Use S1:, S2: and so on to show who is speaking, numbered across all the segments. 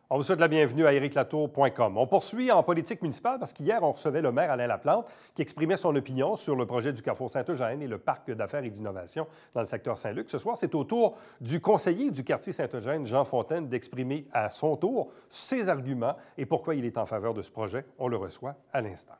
S1: On vous souhaite la bienvenue à ériclatour.com. On poursuit en politique municipale parce qu'hier, on recevait le maire Alain Laplante qui exprimait son opinion sur le projet du Carrefour Saint-Eugène et le parc d'affaires et d'innovation dans le secteur Saint-Luc. Ce soir, c'est au tour du conseiller du quartier Saint-Eugène, Jean Fontaine, d'exprimer à son tour ses arguments et pourquoi il est en faveur de ce projet. On le reçoit à l'instant.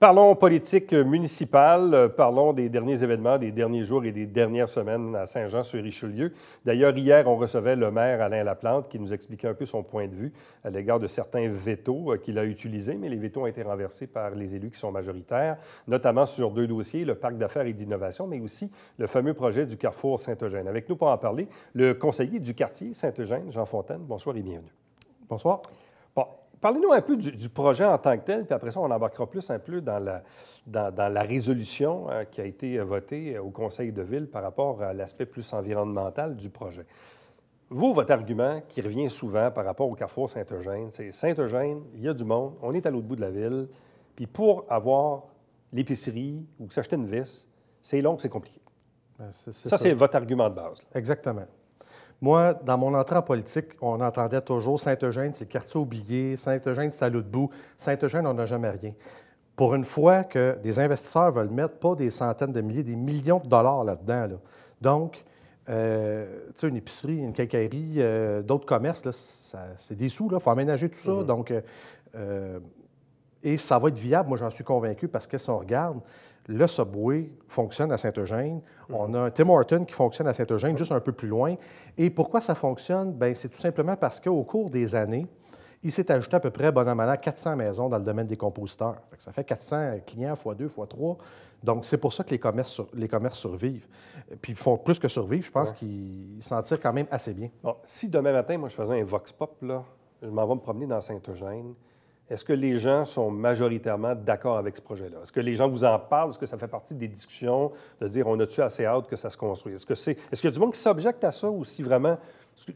S1: Parlons politique municipale, parlons des derniers événements, des derniers jours et des dernières semaines à Saint-Jean-sur-Richelieu. D'ailleurs, hier, on recevait le maire Alain Laplante qui nous expliquait un peu son point de vue à l'égard de certains vétos qu'il a utilisés, mais les vétos ont été renversés par les élus qui sont majoritaires, notamment sur deux dossiers, le parc d'affaires et d'innovation, mais aussi le fameux projet du Carrefour Saint-Eugène. Avec nous pour en parler, le conseiller du quartier Saint-Eugène, Jean Fontaine. Bonsoir et bienvenue.
S2: Bonsoir.
S1: Bon. Parlez-nous un peu du projet en tant que tel, puis après ça, on embarquera plus un peu dans la résolution qui a été votée au Conseil de ville par rapport à l'aspect plus environnemental du projet. Vous, votre argument qui revient souvent par rapport au Carrefour Saint-Eugène, c'est Saint-Eugène, il y a du monde, on est à l'autre bout de la ville, puis pour avoir l'épicerie ou s'acheter une vis, c'est long, c'est compliqué. Ça, c'est votre argument de base. Là.
S2: Exactement. Moi, dans mon entrée en politique, on entendait toujours Saint-Eugène, c'est le quartier oublié, Saint-Eugène, c'est à l'autre bout, Saint-Eugène, on n'a jamais rien. Pour une fois que des investisseurs veulent mettre pas des centaines de milliers, des millions de dollars là-dedans. Là. Donc, tu sais, une épicerie, une quincaillerie, d'autres commerces, là, c'est des sous, il faut aménager tout ça.
S1: Mm-hmm.
S2: Donc, et ça va être viable, moi j'en suis convaincu, parce que si on regarde, le Subway fonctionne à Saint-Eugène. On a un Tim Hortons qui fonctionne à Saint-Eugène, juste un peu plus loin. Et pourquoi ça fonctionne? Bien, c'est tout simplement parce qu'au cours des années, il s'est ajouté à peu près, bon an, mal an, 400 maisons dans le domaine des compositeurs. Ça fait 400 clients fois 2, fois 3. Donc, c'est pour ça que les commerces survivent. Puis, ils font plus que survivre. Je pense qu'ils s'en tirent quand même assez bien.
S1: Bon, si demain matin, moi, je faisais un vox pop, là, je m'en vais me promener dans Saint-Eugène, est-ce que les gens sont majoritairement d'accord avec ce projet-là? Est-ce que les gens vous en parlent? Est-ce que ça fait partie des discussions de dire on a-tu assez hâte que ça se construise? Est-ce qu'il y a du monde qui s'objecte à ça ou si vraiment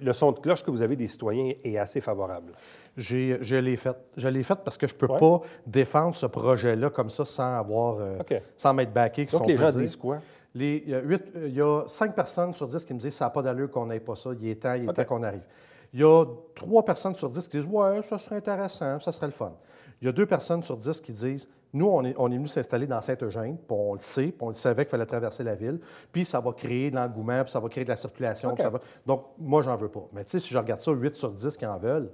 S1: le son de cloche que vous avez des citoyens est assez favorable?
S2: Je l'ai fait. Je l'ai fait parce que je ne peux pas défendre ce projet-là comme ça sans m'être backé.
S1: Donc, les gens disent quoi?
S2: Il y a 5 personnes sur 10 qui me disent ça n'a pas d'allure qu'on n'ait pas ça. Il est temps qu'on arrive. Il y a 3 personnes sur 10 qui disent « Ouais, ça serait intéressant, ça serait le fun ». Il y a 2 personnes sur 10 qui disent « Nous, on est venu s'installer dans Saint-Eugène, puis on le sait, puis on le savait qu'il fallait traverser la ville, puis ça va créer de l'engouement, puis ça va créer de la circulation.
S1: Okay.
S2: Donc, moi, j'en veux pas. Mais tu sais, si je regarde ça, 8 sur 10 qui en veulent,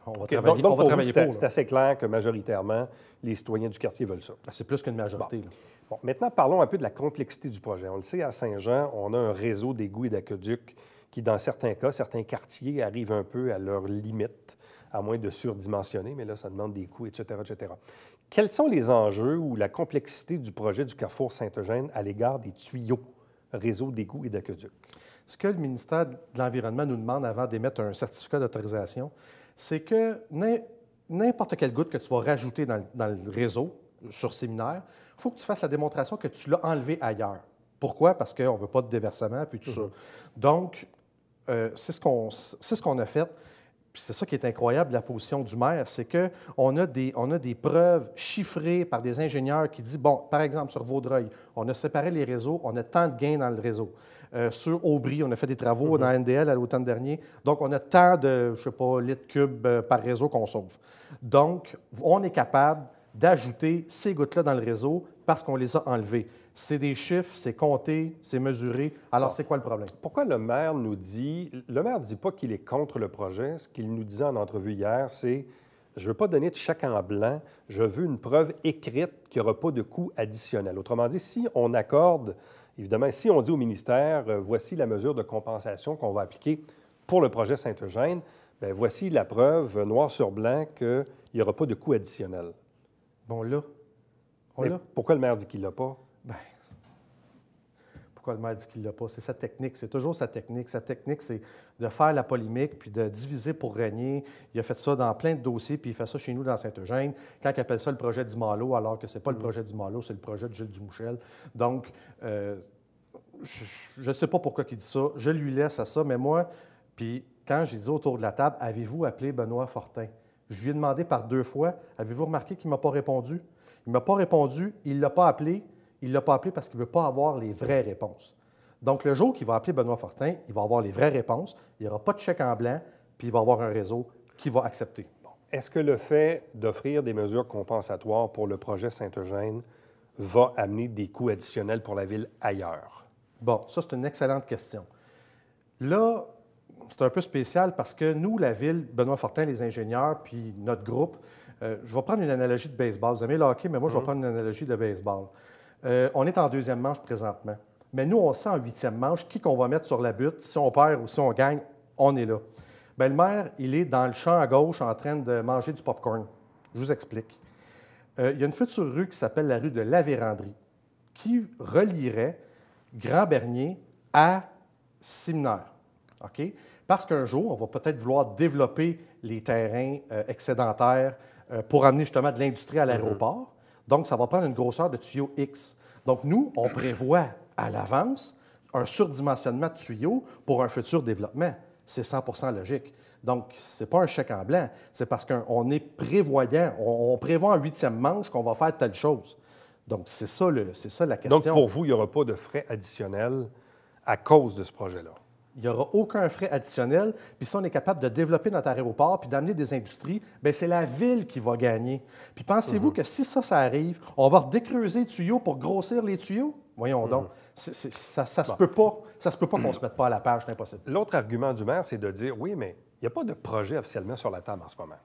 S2: on va
S1: travailler pour. C'est assez clair que majoritairement, les citoyens du quartier veulent ça.
S2: C'est plus qu'une majorité.
S1: Bon, maintenant, parlons un peu de la complexité du projet. On le sait, à Saint-Jean, on a un réseau d'égouts et d'aqueducs qui, dans certains cas, certains quartiers arrivent un peu à leur limite, à moins de surdimensionner, mais là, ça demande des coûts, etc., etc. Quels sont les enjeux ou la complexité du projet du Carrefour Saint-Eugène à l'égard des tuyaux, réseau d'égouts et d'aqueducs?
S2: Ce que le ministère de l'Environnement nous demande avant d'émettre un certificat d'autorisation, c'est que n'importe quelle goutte que tu vas rajouter dans le réseau sur séminaire, il faut que tu fasses la démonstration que tu l'as enlevé ailleurs. Pourquoi? Parce qu'on ne veut pas de déversement, puis tout ça. Donc, c'est ce qu'on a fait. Puis c'est ça qui est incroyable de la position du maire, c'est qu'on a des preuves chiffrées par des ingénieurs qui disent, bon, par exemple, sur Vaudreuil, on a séparé les réseaux, on a tant de gains dans le réseau. Sur Aubry, on a fait des travaux dans NDL à l'automne dernier, donc on a tant de, je ne sais pas, litres cubes par réseau qu'on sauve. Donc, on est capable d'ajouter ces gouttes-là dans le réseau parce qu'on les a enlevées. C'est des chiffres, c'est compté, c'est mesuré. Alors, c'est quoi le problème?
S1: Pourquoi le maire nous dit... Le maire ne dit pas qu'il est contre le projet. Ce qu'il nous disait en entrevue hier, c'est « Je ne veux pas donner de chèque en blanc. Je veux une preuve écrite qu'il n'y aura pas de coût additionnel. » Autrement dit, si on accorde... Évidemment, si on dit au ministère « Voici la mesure de compensation qu'on va appliquer pour le projet Saint-Eugène. » Bien, voici la preuve noir sur blanc qu'il n'y aura pas de coût additionnel.
S2: Bon, là,
S1: pourquoi le maire dit qu'il ne l'a pas?
S2: Bien, pourquoi le maire dit qu'il ne l'a pas? C'est sa technique, c'est toujours sa technique. Sa technique, c'est de faire la polémique puis de diviser pour régner. Il a fait ça dans plein de dossiers, puis il fait ça chez nous dans Saint-Eugène, quand il appelle ça le projet d'Imalo, alors que ce n'est pas le projet d'Imalo, c'est le projet de Gilles Dumouchel. Donc, je ne sais pas pourquoi il dit ça. Je lui laisse à ça, mais moi, puis quand j'ai dit autour de la table, avez-vous appelé Benoît Fortin? Je lui ai demandé par 2 fois, avez-vous remarqué qu'il ne m'a pas répondu? Il ne m'a pas répondu, il ne l'a pas appelé, il ne l'a pas appelé parce qu'il ne veut pas avoir les vraies réponses. Donc, le jour qu'il va appeler Benoît Fortin, il va avoir les vraies réponses, il n'y aura pas de chèque en blanc, puis il va avoir un réseau qui va accepter. Bon.
S1: Est-ce que le fait d'offrir des mesures compensatoires pour le projet Saint-Eugène va amener des coûts additionnels pour la ville ailleurs?
S2: Bon, ça, c'est une excellente question. Là, c'est un peu spécial parce que nous, la ville, Benoît Fortin, les ingénieurs, puis notre groupe, je vais prendre une analogie de baseball. Vous aimez le hockey, mais moi, je vais prendre une analogie de baseball. On est en deuxième manche présentement. Mais nous, on sait en huitième manche qui qu'on va mettre sur la butte. Si on perd ou si on gagne, on est là. Bien, le maire, il est dans le champ à gauche en train de manger du popcorn. Je vous explique. Il y a une future rue qui s'appelle la rue de la Vérandrie qui relierait Grand-Bernier à Séminaire. OK? Parce qu'un jour, on va peut-être vouloir développer les terrains excédentaires pour amener justement de l'industrie à l'aéroport. Donc, ça va prendre une grosseur de tuyau X. Donc, nous, on prévoit à l'avance un surdimensionnement de tuyaux pour un futur développement. C'est 100 logique. Donc, ce n'est pas un chèque en blanc. C'est parce qu'on est prévoyant. On prévoit en huitième manche qu'on va faire telle chose. Donc, c'est ça la question.
S1: Donc, pour vous, il n'y aura pas de frais additionnels à cause de ce projet-là?
S2: Il n'y aura aucun frais additionnel. Puis si on est capable de développer notre aéroport puis d'amener des industries, bien, c'est la ville qui va gagner. Puis pensez-vous que si ça arrive, on va redécreuser les tuyaux pour grossir les tuyaux? Voyons donc. Ça se peut pas. Ça se peut pas qu'on ne se mette pas à la page, c'est impossible.
S1: L'autre argument du maire, c'est de dire, oui, mais il n'y a pas de projet officiellement sur la table en ce moment.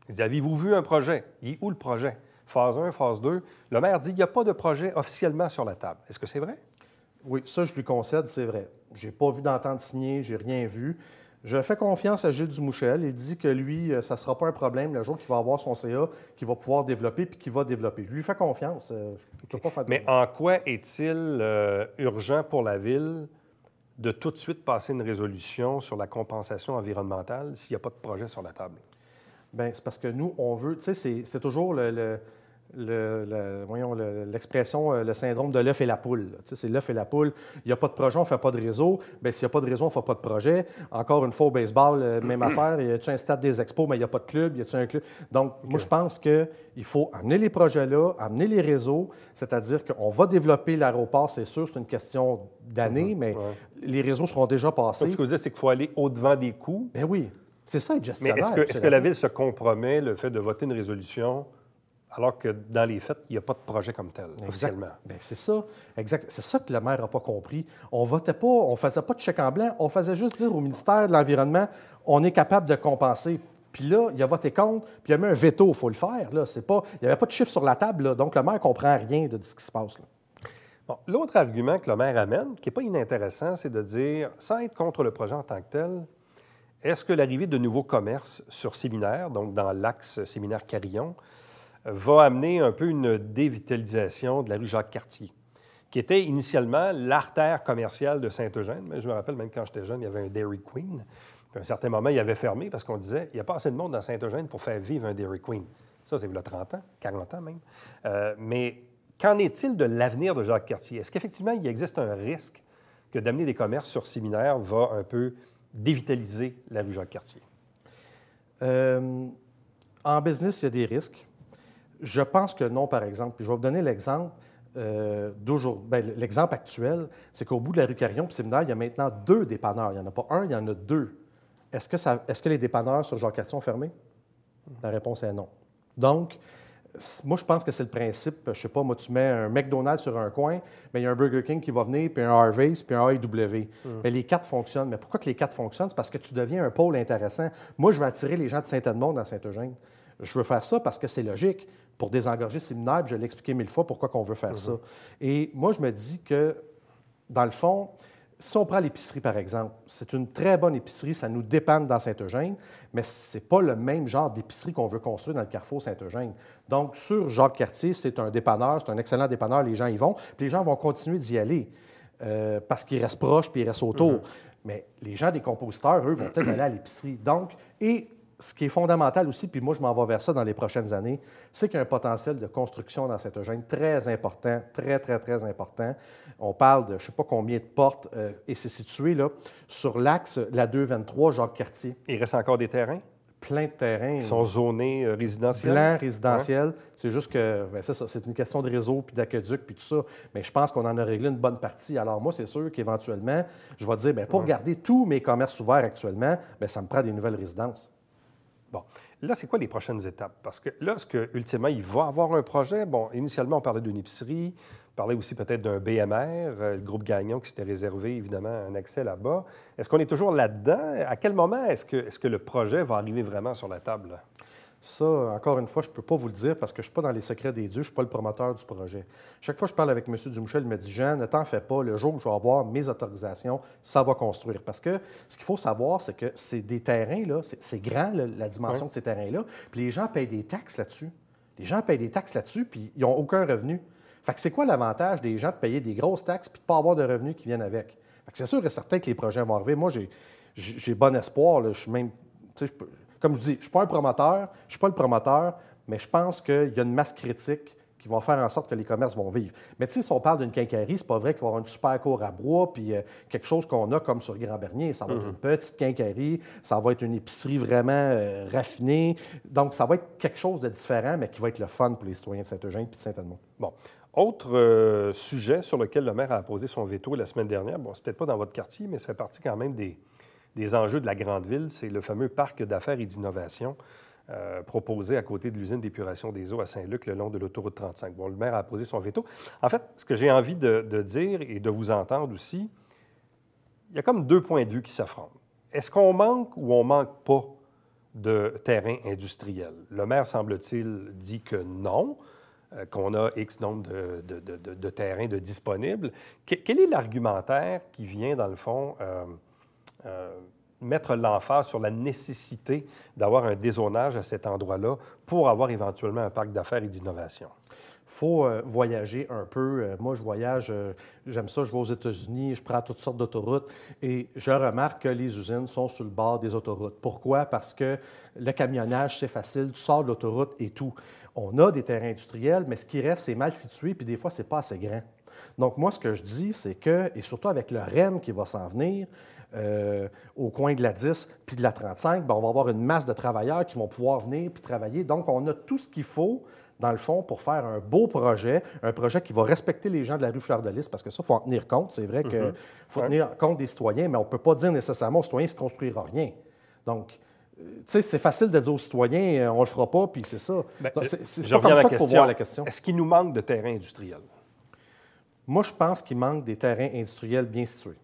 S1: Il dit, avez-vous vu un projet? Il est où le projet? Phase 1, phase 2. Le maire dit, il n'y a pas de projet officiellement sur la table. Est-ce que c'est vrai?
S2: Oui, ça, je lui concède, c'est vrai. Je n'ai pas vu d'entente signée, je n'ai rien vu. Je fais confiance à Gilles Dumouchel. Il dit que lui, ça ne sera pas un problème le jour qu'il va avoir son CA, qu'il va pouvoir développer puis qu'il va développer. Je lui fais confiance. Je ne peux pas faire de...
S1: Mais en quoi est-il urgent pour la Ville de tout de suite passer une résolution sur la compensation environnementale s'il n'y a pas de projet sur la table?
S2: Bien, c'est parce que nous, on veut... Tu sais, c'est toujours l'expression, le syndrome de l'œuf et la poule. Tu sais, c'est l'œuf et la poule. Il n'y a pas de projet, on ne fait pas de réseau. Bien, s'il n'y a pas de réseau, on ne fait pas de projet. Encore une fois, au baseball, même affaire. Y a-t-il un stade des expos, mais il n'y a pas de club? Y a-t-il un club? Donc, moi, je pense qu'il faut amener les projets là, amener les réseaux, c'est-à-dire qu'on va développer l'aéroport, c'est sûr, c'est une question d'années, mais les réseaux seront déjà passés.
S1: Donc, ce que vous dites, c'est qu'il faut aller au-devant des coûts.
S2: Bien oui, c'est ça être gestionnaire.
S1: Mais est-ce que la Ville se compromet le fait de voter une résolution alors que dans les faits, il n'y a pas de projet comme tel, officiellement?
S2: Bien, c'est ça. Exact. C'est ça que le maire n'a pas compris. On votait pas, on ne faisait pas de chèque en blanc, on faisait juste dire au ministère de l'Environnement, on est capable de compenser. Puis là, il a voté contre, puis il a mis un veto, il faut le faire. Là. Il n'y avait pas de chiffre sur la table, là, donc le maire ne comprend rien de ce qui se passe. Là.
S1: Bon, l'autre argument que le maire amène, qui n'est pas inintéressant, c'est de dire, sans être contre le projet en tant que tel, est-ce que l'arrivée de nouveaux commerces sur Séminaire, donc dans l'axe Séminaire-Carillon, va amener un peu une dévitalisation de la rue Jacques-Cartier, qui était initialement l'artère commerciale de Saint-Eugène. Mais je me rappelle, même quand j'étais jeune, il y avait un Dairy Queen. Puis à un certain moment, il avait fermé parce qu'on disait il n'y a pas assez de monde dans Saint-Eugène pour faire vivre un Dairy Queen. Ça, c'est il y a 30 ans, 40 ans même. Mais qu'en est-il de l'avenir de Jacques-Cartier? Est-ce qu'effectivement, il existe un risque que d'amener des commerces sur Séminaire va un peu dévitaliser la rue Jacques-Cartier?
S2: En business, il y a des risques. Je pense que non, par exemple. Puis je vais vous donner l'exemple d'aujourd'hui. Bien, l'exemple actuel, c'est qu'au bout de la rue Carillon et Séminaire, il y a maintenant 2 dépanneurs. Il n'y en a pas un, il y en a 2. Est-ce que les dépanneurs sur Jacques-Cartier sont fermés? La réponse est non. Donc, moi, je pense que c'est le principe. Je ne sais pas, moi, tu mets un McDonald's sur un coin, mais il y a un Burger King qui va venir, puis un Harvey's, puis un AEW. Mais les 4 fonctionnent. Mais pourquoi que les 4 fonctionnent? C'est parce que tu deviens un pôle intéressant. Moi, je veux attirer les gens de Saint-Edmond dans Saint-Eugène. Je veux faire ça parce que c'est logique. Pour désengorger Séminaire, puis je l'ai expliqué 1000 fois pourquoi on veut faire ça. Et moi, je me dis que, dans le fond, si on prend l'épicerie, par exemple, c'est une très bonne épicerie, ça nous dépanne dans Saint-Eugène, mais ce n'est pas le même genre d'épicerie qu'on veut construire dans le carrefour Saint-Eugène. Donc, sur Jacques-Cartier, c'est un dépanneur, c'est un excellent dépanneur, les gens y vont, puis les gens vont continuer d'y aller parce qu'ils restent proches puis ils restent autour. Mais les gens des compositeurs, eux, vont peut-être aller à l'épicerie. Donc, et ce qui est fondamental aussi, puis moi, je m'en vais vers ça dans les prochaines années, c'est qu'il y a un potentiel de construction dans Saint-Eugène très important, très, très, très important. On parle de je ne sais pas combien de portes, et c'est situé là, sur l'axe, la 223, Jacques-Cartier.
S1: Il reste encore des terrains?
S2: plein de terrains.
S1: Qui sont zonés résidentiels.
S2: Blancs, résidentiels. C'est juste que, c'est ça, c'est une question de réseau, puis d'aqueduc, puis tout ça. Mais je pense qu'on en a réglé une bonne partie. Alors moi, c'est sûr qu'éventuellement, je vais dire, pour garder tous mes commerces ouverts actuellement, ça me prend des nouvelles résidences.
S1: Bon. Là, c'est quoi les prochaines étapes? Parce que là, est-ce qu'ultimement, il va avoir un projet? Bon, initialement, on parlait d'une épicerie, on parlait aussi peut-être d'un BMR, le groupe Gagnon qui s'était réservé, évidemment, un accès là-bas. Est-ce qu'on est toujours là-dedans? À quel moment est-ce que le projet va arriver vraiment sur la table?
S2: Ça, encore une fois, je ne peux pas vous le dire parce que je ne suis pas dans les secrets des dieux, je ne suis pas le promoteur du projet. Chaque fois que je parle avec M. Dumouchel, il me dit « Jean, ne t'en fais pas, le jour où je vais avoir mes autorisations, ça va construire. » Parce que ce qu'il faut savoir, c'est que c'est des terrains, là, c'est grand, là, la dimension de ces terrains-là, puis les gens payent des taxes là-dessus. Les gens payent des taxes là-dessus, puis ils n'ont aucun revenu. Fait que c'est quoi l'avantage des gens de payer des grosses taxes puis de ne pas avoir de revenus qui viennent avec? Fait que c'est sûr et certain que les projets vont arriver. Moi, j'ai bon espoir. Là. Je suis même, comme je dis, je ne suis pas un promoteur, je ne suis pas le promoteur, mais je pense qu'il y a une masse critique qui va faire en sorte que les commerces vont vivre. Mais tu sais, si on parle d'une quincaillerie, c'est pas vrai qu'il va y avoir une super cour à bois puis quelque chose qu'on a comme sur Grand-Bernier. Ça va être une petite quincaillerie, ça va être une épicerie vraiment raffinée. Donc, ça va être quelque chose de différent, mais qui va être le fun pour les citoyens de Saint-Eugène et de Saint-Edmond.
S1: Bon. Autre sujet sur lequel le maire a posé son veto la semaine dernière, bon, c'est peut-être pas dans votre quartier, mais ça fait partie quand même des enjeux de la grande ville, c'est le fameux parc d'affaires et d'innovation proposé à côté de l'usine d'épuration des eaux à Saint-Luc le long de l'autoroute 35. Bon, le maire a posé son veto. En fait, ce que j'ai envie de dire et de vous entendre aussi, il y a comme deux points de vue qui s'affrontent. Est-ce qu'on manque ou on manque pas de terrain industriel? Le maire, semble-t-il, dit que non, qu'on a X nombre de terrains de disponibles. Quel est l'argumentaire qui vient, dans le fond, mettre l'emphase sur la nécessité d'avoir un dézonage à cet endroit-là pour avoir éventuellement un parc d'affaires et d'innovation?
S2: Il faut voyager un peu. Moi, je voyage, j'aime ça, je vais aux États-Unis, je prends toutes sortes d'autoroutes et je remarque que les usines sont sur le bord des autoroutes. Pourquoi? Parce que le camionnage, c'est facile, tu sors de l'autoroute et tout. On a des terrains industriels, mais ce qui reste, c'est mal situé, puis des fois, c'est pas assez grand. Donc, moi, ce que je dis, c'est que, et surtout avec le REM qui va s'en venir, au coin de la 10 puis de la 35, bien, on va avoir une masse de travailleurs qui vont pouvoir venir puis travailler. Donc, on a tout ce qu'il faut, dans le fond, pour faire un beau projet, un projet qui va respecter les gens de la rue Fleur-de-Lys, parce que ça, il faut en tenir compte. C'est vrai qu'il faut tenir compte des citoyens, mais on ne peut pas dire nécessairement aux citoyens qu'il ne se construira rien. Donc, tu sais, c'est facile de dire aux citoyens, on ne le fera pas, puis c'est ça. C'est pas comme ça qu'il faut voir la question.
S1: Est-ce qu'il nous manque de terrain industriel?
S2: Moi, je pense qu'il manque des terrains industriels bien situés.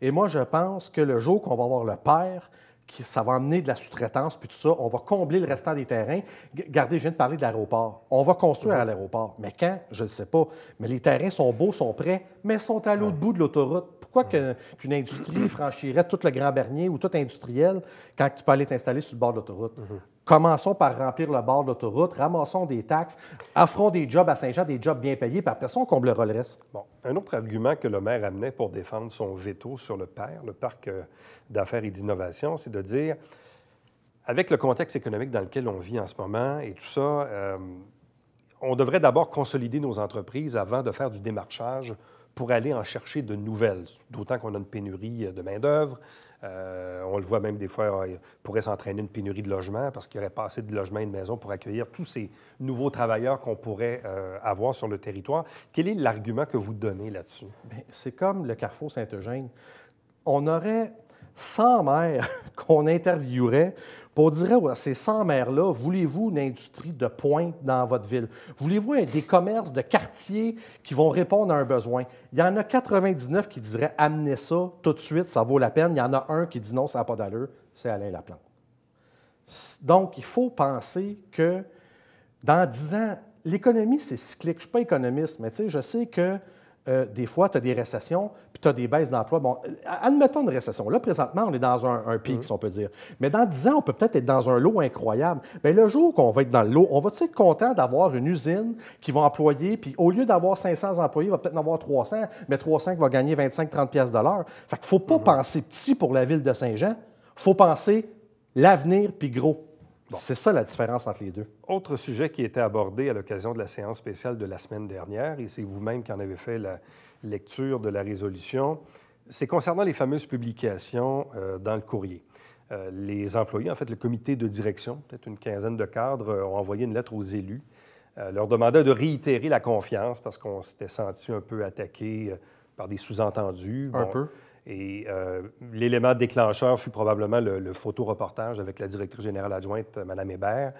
S2: Et moi, je pense que le jour qu'on va avoir le pair, ça va amener de la sous-traitance, puis tout ça, on va combler le restant des terrains. Regardez, je viens de parler de l'aéroport. On va construire à l'aéroport. Mais quand? Je ne sais pas. Mais les terrains sont beaux, sont prêts, mais sont à l'autre bout de l'autoroute. Pourquoi qu'une industrie franchirait tout le Grand-Bernier ou tout industriel quand tu peux aller t'installer sur le bord de l'autoroute? Commençons par remplir le bord de l'autoroute, ramassons des taxes, offrons des jobs à Saint-Jean, des jobs bien payés, puis après ça, on comblera le reste.
S1: Bon. Un autre argument que le maire amenait pour défendre son veto sur le PER, le parc d'affaires et d'innovation, c'est de dire, avec le contexte économique dans lequel on vit en ce moment et tout ça, on devrait d'abord consolider nos entreprises avant de faire du démarchage pour aller en chercher de nouvelles, d'autant qu'on a une pénurie de main-d'œuvre. On le voit même des fois, il pourrait s'entraîner une pénurie de logements parce qu'il n'y aurait pas assez de logements et de maisons pour accueillir tous ces nouveaux travailleurs qu'on pourrait avoir sur le territoire. Quel est l'argument que vous donnez là-dessus?
S2: Bien, c'est comme le Carrefour Saint-Eugène. On aurait 100 maires qu'on interviewerait pour dire à ces 100 maires-là, voulez-vous une industrie de pointe dans votre ville? Voulez-vous des commerces de quartier qui vont répondre à un besoin? Il y en a 99 qui diraient « amenez ça tout de suite, ça vaut la peine ». Il y en a un qui dit « non, ça n'a pas d'allure », c'est Alain Laplante. Donc, il faut penser que dans 10 ans, l'économie, c'est cyclique. Je ne suis pas économiste, mais tu sais, je sais que des fois, tu as des récessions, puis tu as des baisses d'emploi. Bon, admettons une récession. Là, présentement, on est dans un pic, si on peut dire. Mais dans 10 ans, on peut peut-être être dans un lot incroyable. Bien, le jour qu'on va être dans le lot, on va être content d'avoir une usine qui va employer, puis au lieu d'avoir 500 employés, il va peut-être en avoir 300, mais 300 qui va gagner 25-30 piastres de l'heure. Fait qu'il ne faut pas penser petit pour la ville de Saint-Jean. Il faut penser l'avenir, puis gros. Bon. C'est ça la différence entre les deux.
S1: Autre sujet qui était abordé à l'occasion de la séance spéciale de la semaine dernière, et c'est vous-même qui en avez fait la lecture de la résolution, c'est concernant les fameuses publications dans le courrier. les employés, en fait, le comité de direction, peut-être une quinzaine de cadres, ont envoyé une lettre aux élus, leur demandant de réitérer la confiance parce qu'on s'était senti un peu attaqué par des sous-entendus.
S2: Un peu.
S1: Et l'élément déclencheur fut probablement le photoreportage avec la directrice générale adjointe, Mme Hébert,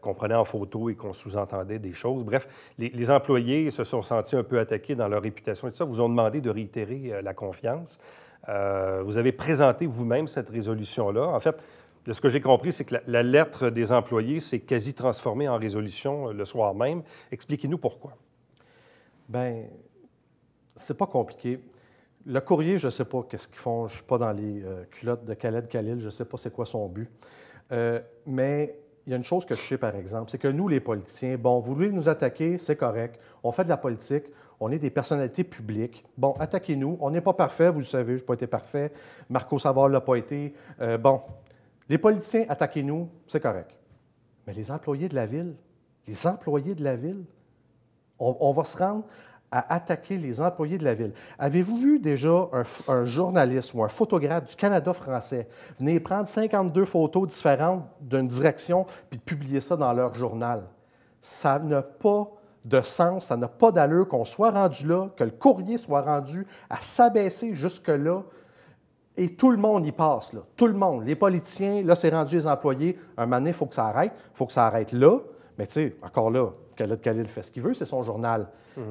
S1: qu'on prenait en photo et qu'on sous-entendait des choses. Bref, les employés se sont sentis un peu attaqués dans leur réputation et tout ça, vous ont demandé de réitérer la confiance. Vous avez présenté vous-même cette résolution-là. En fait, de ce que j'ai compris, c'est que la lettre des employés s'est quasi transformée en résolution le soir même. Expliquez-nous pourquoi.
S2: Bien, c'est pas compliqué. Le courrier, je ne sais pas qu'est-ce qu'ils font. Je ne suis pas dans les culottes de Khaled Khalil. Je ne sais pas c'est quoi son but. Mais il y a une chose que je sais, par exemple, c'est que nous, les politiciens, bon, vous voulez nous attaquer, c'est correct. On fait de la politique. On est des personnalités publiques. Bon, attaquez-nous. On n'est pas parfait, vous le savez, je n'ai pas été parfait. Marco Savard ne l'a pas été. Bon, les politiciens, attaquez-nous, c'est correct. Mais les employés de la ville, on va se rendre à attaquer les employés de la ville. Avez-vous vu déjà un journaliste ou un photographe du Canada français venir prendre 52 photos différentes d'une direction puis publier ça dans leur journal? Ça n'a pas de sens, ça n'a pas d'allure qu'on soit rendu là, que le courrier soit rendu à s'abaisser jusque-là. Et tout le monde y passe, là. Tout le monde. Les politiciens, là, c'est rendu les employés. Un moment donné, il faut que ça arrête. Il faut que ça arrête là. Mais tu sais, encore là, Khaled Khalil fait ce qu'il veut, c'est son journal.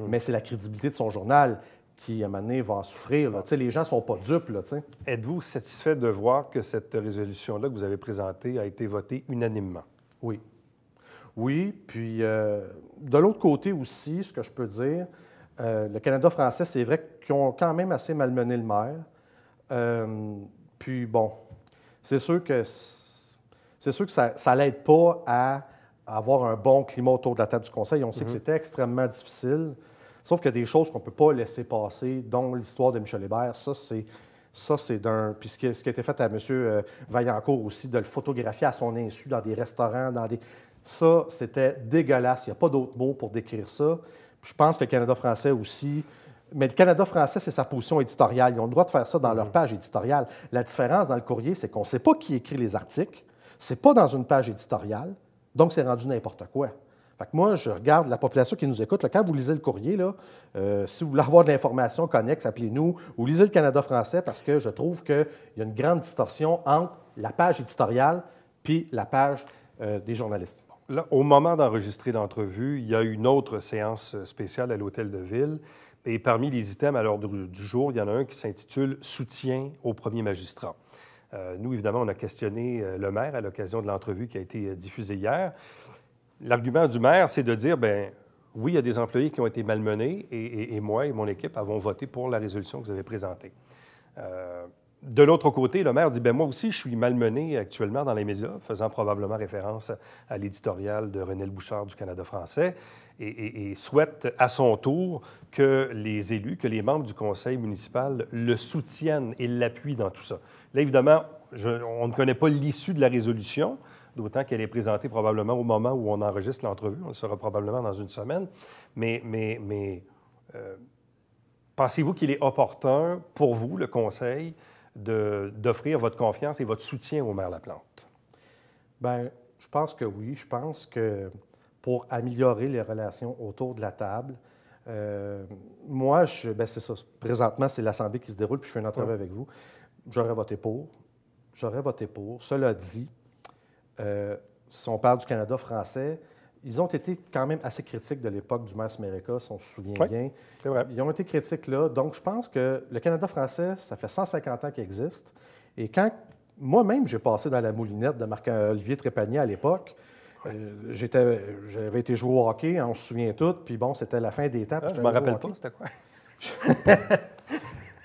S2: Mais c'est la crédibilité de son journal qui, à un moment donné, va en souffrir. Là. Les gens ne sont pas dupes. Là,
S1: êtes-vous satisfait de voir que cette résolution-là que vous avez présentée a été votée unanimement?
S2: Oui. Oui, puis de l'autre côté aussi, ce que je peux dire, le Canada français, c'est vrai qu'ils ont quand même assez malmené le maire. Puis bon, c'est sûr que ça l'aide pas à avoir un bon climat autour de la table du Conseil. On sait que c'était extrêmement difficile, sauf qu'il y a des choses qu'on ne peut pas laisser passer, dont l'histoire de Michel Hébert. Ça, c'est d'un... Puis ce qui a été fait à M. Vaillancourt aussi, de le photographier à son insu dans des restaurants, Ça, c'était dégueulasse. Il n'y a pas d'autre mot pour décrire ça. Puis je pense que le Canada français aussi... Mais le Canada français, c'est sa position éditoriale. Ils ont le droit de faire ça dans leur page éditoriale. La différence dans le courrier, c'est qu'on ne sait pas qui écrit les articles. C'est pas dans une page éditoriale. Donc, c'est rendu n'importe quoi. Fait que moi, je regarde la population qui nous écoute. Là, quand vous lisez le courrier, là, si vous voulez avoir de l'information connexe, appelez-nous ou lisez le Canada français parce que je trouve qu'il y a une grande distorsion entre la page éditoriale puis la page des journalistes.
S1: Là, au moment d'enregistrer l'entrevue, il y a une autre séance spéciale à l'Hôtel de Ville. Et parmi les items à l'ordre du jour, il y en a un qui s'intitule « Soutien au premier magistrat ». Nous, évidemment, on a questionné le maire à l'occasion de l'entrevue qui a été diffusée hier. L'argument du maire, c'est de dire, bien, oui, il y a des employés qui ont été malmenés et moi et mon équipe avons voté pour la résolution que vous avez présentée. De l'autre côté, le maire dit, bien, moi aussi, je suis malmené actuellement dans les médias, faisant probablement référence à l'éditorial de René Bouchard du Canada français, et souhaite à son tour que les élus, que les membres du conseil municipal le soutiennent et l'appuient dans tout ça. Là, évidemment, on ne connaît pas l'issue de la résolution, d'autant qu'elle est présentée probablement au moment où on enregistre l'entrevue. On le saura probablement dans une semaine. Mais pensez-vous qu'il est opportun pour vous, le conseil, d'offrir votre confiance et votre soutien au maire Laplante?
S2: Bien, je pense que oui. Je pense que pour améliorer les relations autour de la table, moi, c'est ça. Présentement, c'est l'Assemblée qui se déroule, puis je fais une entrevue avec vous. J'aurais voté pour. Cela dit, si on parle du Canada français, ils ont été quand même assez critiques de l'époque du maire Smérica, si on se souvient bien.
S1: C'est vrai.
S2: Ils ont été critiques là. Donc, je pense que le Canada français, ça fait 150 ans qu'il existe. Et quand moi-même, j'ai passé dans la moulinette de Marc-Olivier Trépanier à l'époque, j'avais été jouer au hockey, on se souvient tous, puis bon, c'était la fin des temps.
S1: Je ne me rappelle pas, c'était quoi?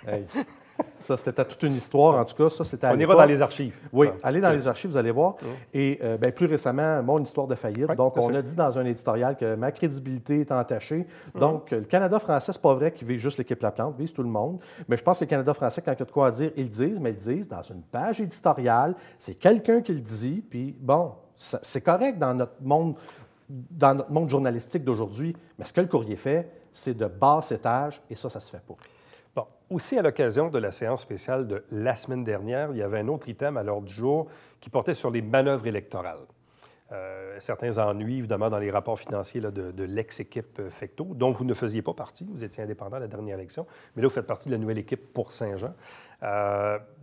S2: Hey. Ça, c'était toute une histoire. En tout cas, ça, c'était à
S1: l'époque. On ira dans les archives.
S2: Oui, allez dans les archives, vous allez voir. Et plus récemment, mon histoire de faillite. Donc, on a dit dans un éditorial que ma crédibilité est entachée. Donc, le Canada français, c'est pas vrai qu'il vise juste l'équipe Laplante, il vise tout le monde. Mais je pense que le Canada français, quand il y a de quoi à dire, ils le disent, mais ils le disent dans une page éditoriale. C'est quelqu'un qui le dit. Puis, bon, c'est correct dans notre monde journalistique d'aujourd'hui. Mais ce que le courrier fait, c'est de basse étage, et ça se fait pas.
S1: Bon, aussi à l'occasion de la séance spéciale de la semaine dernière, il y avait un autre item à l'ordre du jour qui portait sur les manœuvres électorales. Certains ennuis, évidemment, dans les rapports financiers là, de l'ex-équipe Fecteau, dont vous ne faisiez pas partie. Vous étiez indépendant à la dernière élection, mais là, vous faites partie de la nouvelle équipe pour Saint-Jean.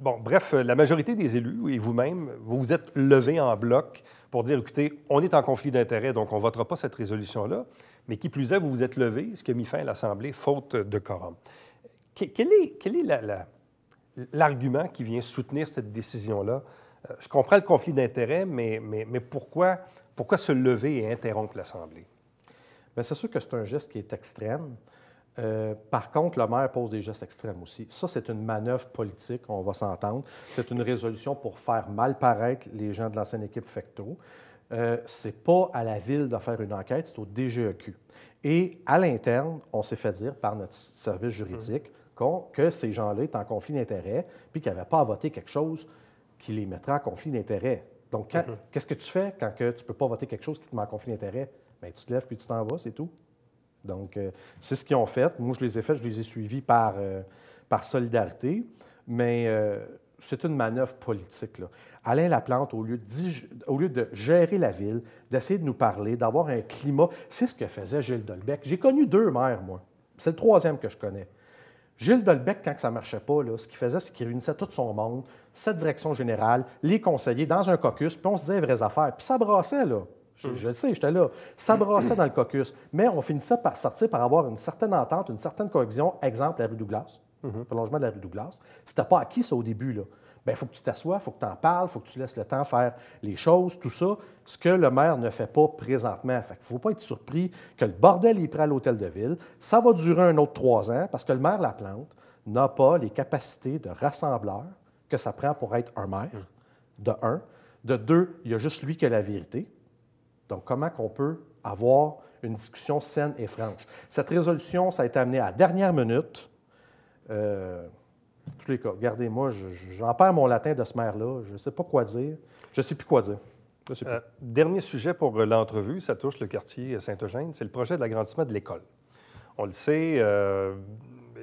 S1: Bref, la majorité des élus et vous-même, vous vous êtes levés en bloc pour dire, écoutez, on est en conflit d'intérêts, donc on ne votera pas cette résolution-là. Mais qui plus est, vous vous êtes levés, ce qui a mis fin à l'Assemblée, faute de quorum. Quel est l'argument qui vient soutenir cette décision-là? Je comprends le conflit d'intérêts, mais pourquoi se lever et interrompre l'Assemblée?
S2: Bien, c'est sûr que c'est un geste qui est extrême. Par contre, le maire pose des gestes extrêmes aussi. Ça, c'est une manœuvre politique, on va s'entendre. C'est une résolution pour faire mal paraître les gens de l'ancienne équipe Fecteau. C'est pas à la Ville de faire une enquête, c'est au DGEQ. Et à l'interne, on s'est fait dire par notre service juridique que ces gens-là étaient en conflit d'intérêts puis qu'ils n'avaient pas à voter quelque chose qui les mettrait en conflit d'intérêts. Donc, qu'est-ce que tu fais quand tu ne peux pas voter quelque chose qui te met en conflit d'intérêts? Bien, tu te lèves puis tu t'en vas, c'est tout. Donc, c'est ce qu'ils ont fait. Moi, je les ai faits, je les ai suivis par solidarité, mais c'est une manœuvre politique, là. Alain Laplante, au lieu de gérer la ville, d'essayer de nous parler, d'avoir un climat, c'est ce que faisait Gilles Delbecq. J'ai connu 2 maires, moi. C'est le 3e que je connais. Gilles Delbecq, quand ça ne marchait pas, là, ce qu'il faisait, c'est qu'il réunissait tout son monde, sa direction générale, les conseillers, dans un caucus, puis on se disait les vraies affaires. Puis ça brassait, là. Je le sais, j'étais là. Ça brassait dans le caucus. Mais on finissait par sortir, par avoir une certaine entente, une certaine cohésion. Exemple, la rue Douglas, prolongement de la rue Douglas. C'était pas acquis, ça, au début, là. Bien, il faut que tu t'assoies, il faut que tu en parles, il faut que tu laisses le temps faire les choses, tout ça, ce que le maire ne fait pas présentement. Fait qu'il ne faut pas être surpris que le bordel est pris à l'hôtel de ville. Ça va durer un autre 3 ans parce que le maire Laplante n'a pas les capacités de rassembleur que ça prend pour être un maire, de 1. De 2, il y a juste lui qui a la vérité. Donc, comment qu'on peut avoir une discussion saine et franche? Cette résolution, ça a été amené à la dernière minute. En tous les cas, regardez-moi, j'en perds mon latin de ce maire-là. Je ne sais pas quoi dire. Je ne sais plus quoi dire.
S1: Dernier sujet pour l'entrevue, ça touche le quartier Saint-Eugène, c'est le projet de l'agrandissement de l'école. On le sait,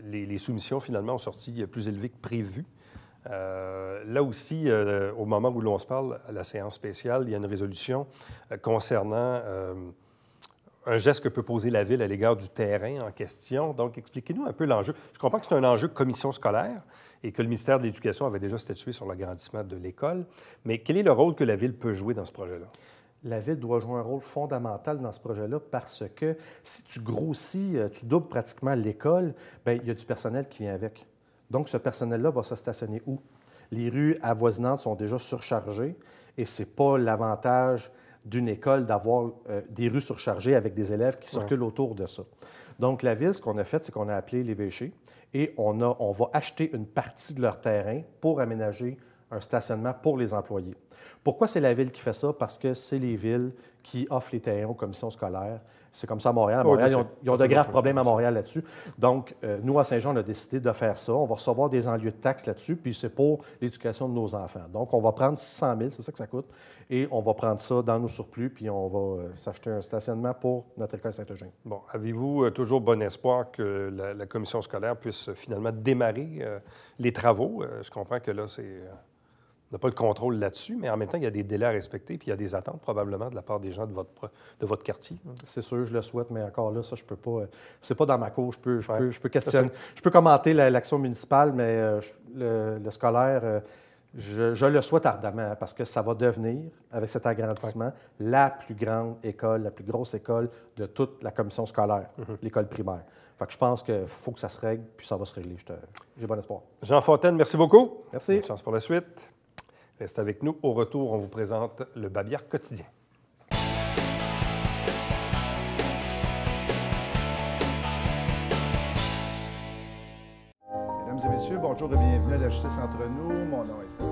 S1: les soumissions, finalement, ont sorti plus élevées que prévu. Là aussi, au moment où l'on se parle, à la séance spéciale, il y a une résolution concernant un geste que peut poser la Ville à l'égard du terrain en question. Donc, expliquez-nous un peu l'enjeu. Je comprends que c'est un enjeu commission scolaire et que le ministère de l'Éducation avait déjà statué sur l'agrandissement de l'école. Mais quel est le rôle que la Ville peut jouer dans ce projet-là?
S2: La Ville doit jouer un rôle fondamental dans ce projet-là parce que si tu grossis, tu doubles pratiquement l'école, bien, il y a du personnel qui vient avec. Donc, ce personnel-là va se stationner où? Les rues avoisinantes sont déjà surchargées et ce n'est pas l'avantage d'une école d'avoir des rues surchargées avec des élèves qui circulent autour de ça. Donc, la Ville, ce qu'on a fait, c'est qu'on a appelé l'évêché et on va acheter une partie de leur terrain pour aménager un stationnement pour les employés. Pourquoi c'est la Ville qui fait ça? Parce que c'est les villes qui offrent les terrains aux commissions scolaires. C'est comme ça à Montréal. À Montréal, ils ont de graves problèmes à Montréal là-dessus. Donc, nous, à Saint-Jean, on a décidé de faire ça. On va recevoir des enlieux de taxes là-dessus, puis c'est pour l'éducation de nos enfants. Donc, on va prendre 600 000, c'est ça que ça coûte, et on va prendre ça dans nos surplus, puis on va s'acheter un stationnement pour notre école Saint-Eugène.
S1: Bon, avez-vous toujours bon espoir que la commission scolaire puisse finalement démarrer les travaux? Je comprends que là, on n'a pas le contrôle là-dessus, mais en même temps, il y a des délais à respecter, puis il y a des attentes probablement de la part des gens de votre quartier.
S2: C'est sûr, je le souhaite, mais encore là, ça, je peux pas. C'est pas dans ma cour. Je peux questionner. Je peux commenter l'action municipale, mais le scolaire, je le souhaite ardemment parce que ça va devenir, avec cet agrandissement, la plus grande école, la plus grosse école de toute la commission scolaire, l'école primaire. Fait que je pense qu'il faut que ça se règle, puis ça va se régler. J'ai bon espoir.
S1: Jean Fontaine, merci beaucoup.
S2: Merci.
S1: Bonne chance pour la suite. Restez avec nous. Au retour, on vous présente le Babillard quotidien.
S3: Mesdames et messieurs, bonjour et bienvenue à la Justice entre nous. Mon nom est Serge.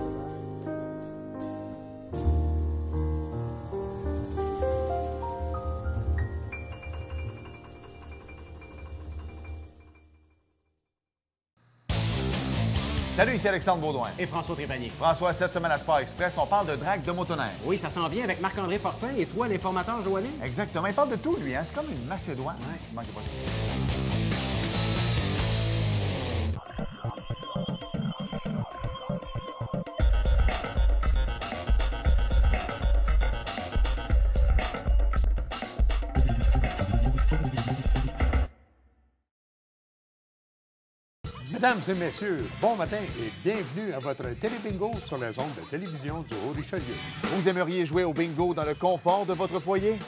S4: Salut, ici Alexandre Baudouin.
S5: Et François Trépanier.
S4: François, cette semaine à Sport Express, on parle de drague de motoneige.
S5: Oui, ça s'en vient avec Marc-André Fortin et toi, l'informateur Joannet.
S4: Exactement. Il parle de tout, lui. Hein? C'est comme une Macédoine.
S5: Ouais.
S4: Manquez pas
S6: Mesdames et messieurs, bon matin et bienvenue à votre télébingo sur les ondes de télévision du Haut-Richelieu.
S4: Vous aimeriez jouer au bingo dans le confort de votre foyer?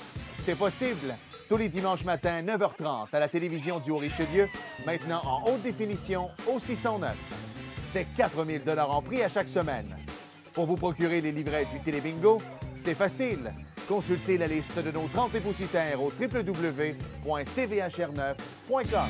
S4: C'est possible. Tous les dimanches matins, 9h30, à la télévision du Haut-Richelieu, maintenant en haute définition au 609. C'est 4 000 $ en prix à chaque semaine. Pour vous procurer les livrets du télébingo, c'est facile. Consultez la liste de nos 30 dépositaires au www.tvhr9.com.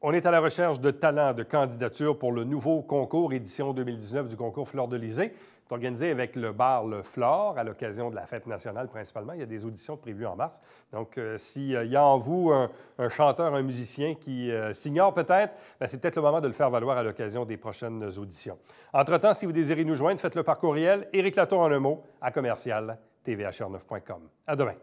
S1: On est à la recherche de talents, de candidatures pour le nouveau concours édition 2019 du concours Fleur-de-Lysée. C'est organisé avec le bar Le Flore à l'occasion de la fête nationale principalement. Il y a des auditions prévues en mars. Donc, s'il y a en vous un chanteur, un musicien qui s'ignore peut-être, c'est peut-être le moment de le faire valoir à l'occasion des prochaines auditions. Entre-temps, si vous désirez nous joindre, faites-le par courriel, Éric Latour en un mot, à commercial tvhr9.com. À demain.